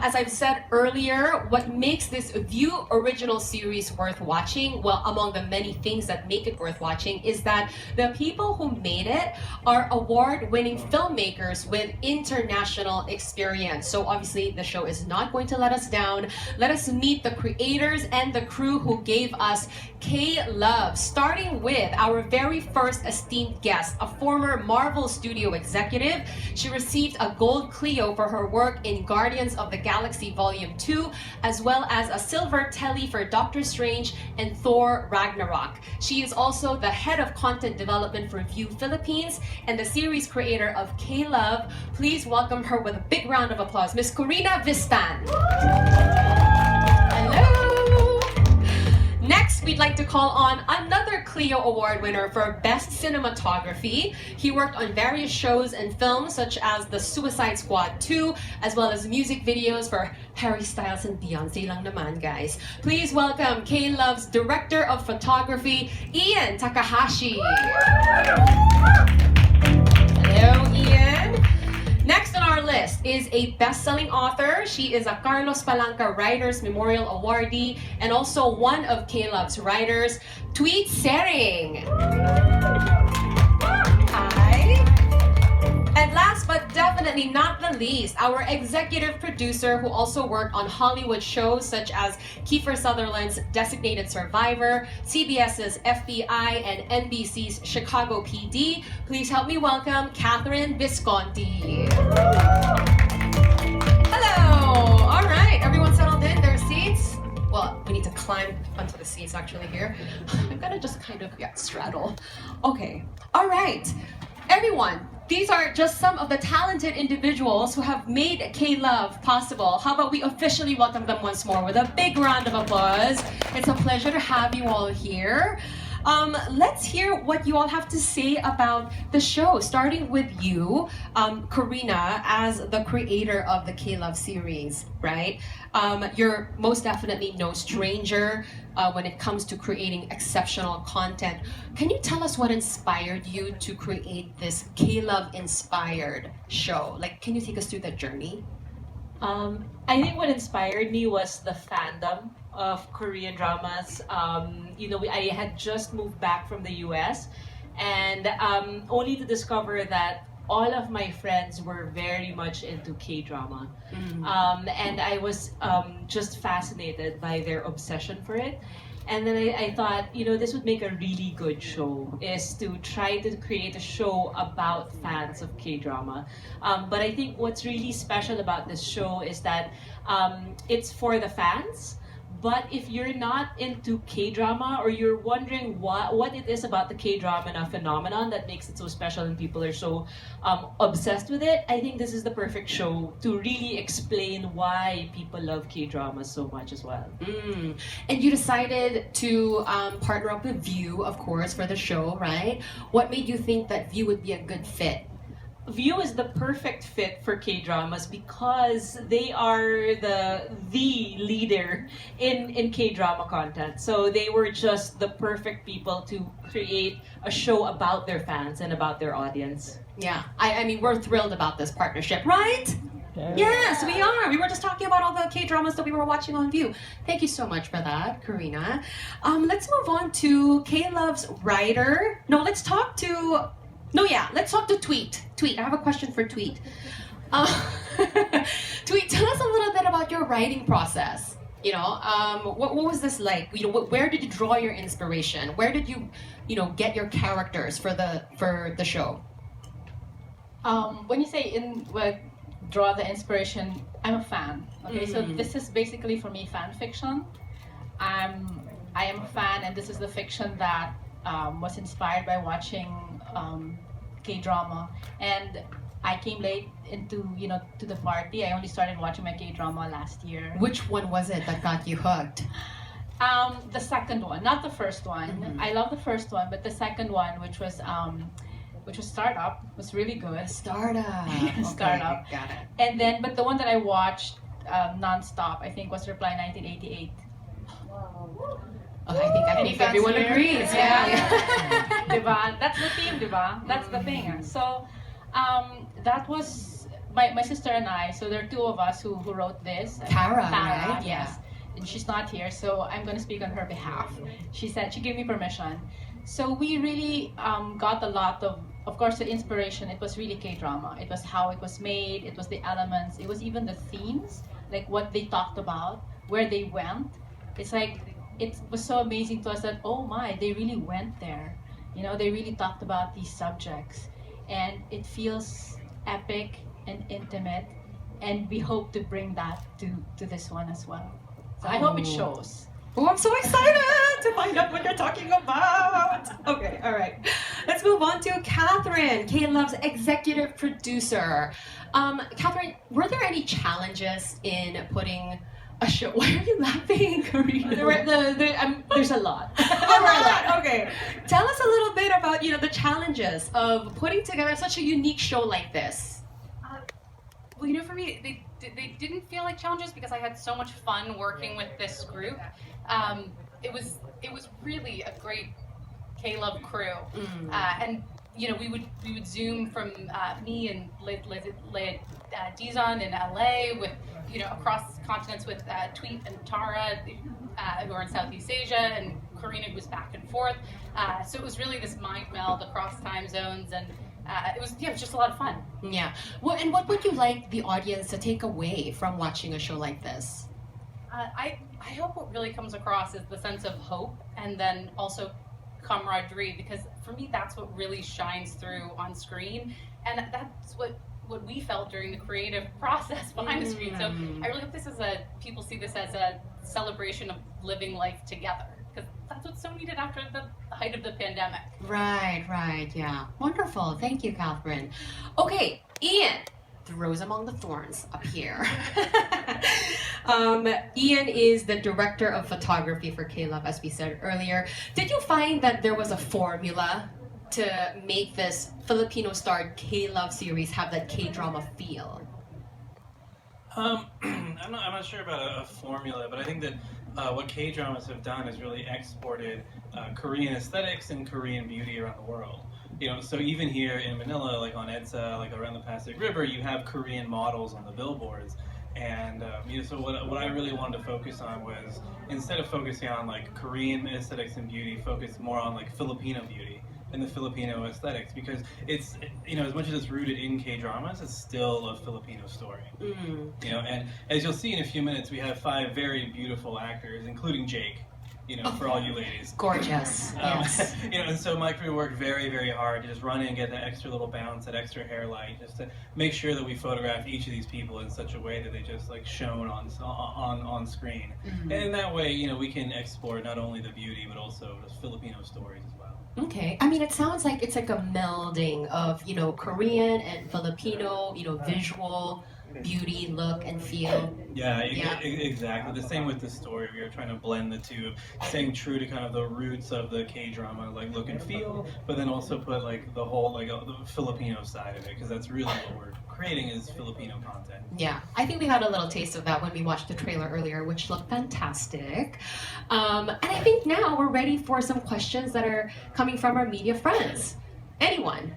as I've said earlier, what makes this Viu Original series worth watching, well, among the many things that make it worth watching, is that the people who made it are award-winning filmmakers with international experience. So obviously, the show is not going to let us down. Let us meet the creators and the crew who gave us K-Love, starting with our very first esteemed guest, a former Marvel Studio executive. She received a Gold Clio for her work in Guardians of the Galaxy Volume 2, as well as a Silver Telly for Doctor Strange and Thor Ragnarok. She is also the head of content development for Viu Philippines and the series creator of K-Love. Please welcome her with a big round of applause, Miss Corina Vistan. Hello! Next, we'd like to call on another Clio Award winner for Best Cinematography. He worked on various shows and films such as The Suicide Squad 2, as well as music videos for Harry Styles and Beyonce lang naman, guys. Please welcome K-Love's Director of Photography, Ian Takahashi. Hello, Ian. Next on our list is a best-selling author. She is a Carlos Palanca Writers Memorial Awardee and also one of K-Love's writers, Tweet Sering. Hi. And last but definitely not the least, our executive producer who also worked on Hollywood shows such as Kiefer Sutherland's Designated Survivor, CBS's FBI, and NBC's Chicago PD. Please help me welcome Catherine Biscotti. Hello! All right, everyone settled in their seats? Well, we need to climb onto the seats actually here. I'm gonna just kind of straddle. Okay, all right. Everyone, these are just some of the talented individuals who have made K-Love possible. How about we officially welcome them once more with a big round of applause. It's a pleasure to have you all here. Let's hear what you all have to say about the show, starting with you, Corina, as the creator of the K-Love series, right? You're most definitely no stranger when it comes to creating exceptional content. Can you tell us what inspired you to create this K-Love inspired show? Like, can you take us through that journey? I think what inspired me was the fandom of Korean dramas. I had just moved back from the US and only to discover that all of my friends were very much into K-drama. And I was just fascinated by their obsession for it. And then I thought, this would make a really good show, is to try to create a show about fans of K-drama. But I think what's really special about this show is that it's for the fans. But if you're not into K-drama or you're wondering what it is about the K-drama phenomenon that makes it so special and people are so obsessed with it, I think this is the perfect show to really explain why people love K-dramas so much as well. And you decided to partner up with Viu, of course, for the show, right? What made you think that Viu would be a good fit? Viu is the perfect fit for K-dramas because they are the leader in K-drama content. So they were just the perfect people to create a show about their fans and about their audience. Yeah, I mean, we're thrilled about this partnership, right? Yeah. Yes, we are. We were just talking about all the K-dramas that we were watching on Viu. Thank you so much for that, Corina. Let's move on to K-Love's writer. Let's talk to Tweet. Tweet, I have a question for Tweet. Tweet, tell us a little bit about your writing process. What was this like? Where did you draw your inspiration? Where did you, get your characters for the show? When you say draw the inspiration, I'm a fan. Okay, so this is basically for me fan fiction. I am a fan, and this is the fiction that was inspired by watching K-drama, and I came late into to the party. I only started watching my K-drama last year. Which one was it that got you hooked? The second one, not the first one. I love the first one, but the second one, which was Startup, was really good. Startup. Startup. Okay, got it. And then, but the one that I watched nonstop, I think, was Reply 1988. Oh, I think everyone agrees. Diba? That's the theme, diba? That's the thing. So that was my sister and I, so there are two of us who wrote this. Tara, right? Yes. Yeah. And she's not here, so I'm going to speak on her behalf. She said she gave me permission. So we really got a lot of course, the inspiration. It was really K-drama. It was how it was made. It was the elements. It was even the themes, like what they talked about, where they went. It's like it was so amazing to us that, oh my, they really went there. You know, they really talked about these subjects, and it feels epic and intimate. And we hope to bring that to this one as well. So I hope it shows. Oh, I'm so excited to find out what you're talking about. Okay, all right. Let's move on to Catherine, K-Love's executive producer. Catherine, were there any challenges in putting a show? Why are you laughing, Karina? There's a lot. All right, okay. Tell us a little bit about the challenges of putting together such a unique show like this. Well, for me, they didn't feel like challenges because I had so much fun working with this group. It was really a great K-Love crew, and we would Zoom from me and Dizon in LA with across continents with Tweet and Tara who are in Southeast Asia, and Karina who was back and forth. So it was really this mind meld across time zones, and it was just a lot of fun. Yeah. Well, and what would you like the audience to take away from watching a show like this? I hope what really comes across is the sense of hope, and then also camaraderie, because for me that's what really shines through on screen, and that's what we felt during the creative process behind the screen. So I really hope people see this as a celebration of living life together, because that's what's so needed after the height of the pandemic. Right, yeah. Wonderful. Thank you, Catherine. Okay, Ian, the rose among the thorns up here. Ian is the director of photography for K-Love, as we said earlier. Did you find that there was a formula to make this Filipino-starred K-Love series have that K-drama feel? I'm not sure about a formula, but I think that what K-dramas have done is really exported Korean aesthetics and Korean beauty around the world. So even here in Manila, like on EDSA, like around the Pasig River, you have Korean models on the billboards. And so what I really wanted to focus on was, instead of focusing on like Korean aesthetics and beauty, focus more on like Filipino beauty and the Filipino aesthetics, because it's, as much as it's rooted in K-dramas, it's still a Filipino story. And as you'll see in a few minutes, we have 5 very beautiful actors, including Jake, for all you ladies. Gorgeous. Yes. And so my crew worked very, very hard to just run in and get that extra little bounce, that extra hair light, just to make sure that we photographed each of these people in such a way that they just like shone on screen. And in that way, we can export not only the beauty but also the Filipino stories as well. Okay. I mean, it sounds like it's like a melding of, Korean and Filipino, visual beauty, look, and feel. Yeah, exactly. The same with the story. We are trying to blend the two, staying true to kind of the roots of the K-drama, like look and feel, but then also put like the whole the Filipino side of it, because that's really what we're creating is Filipino content. Yeah, I think we got a little taste of that when we watched the trailer earlier, which looked fantastic. And I think now we're ready for some questions that are coming from our media friends. Anyone?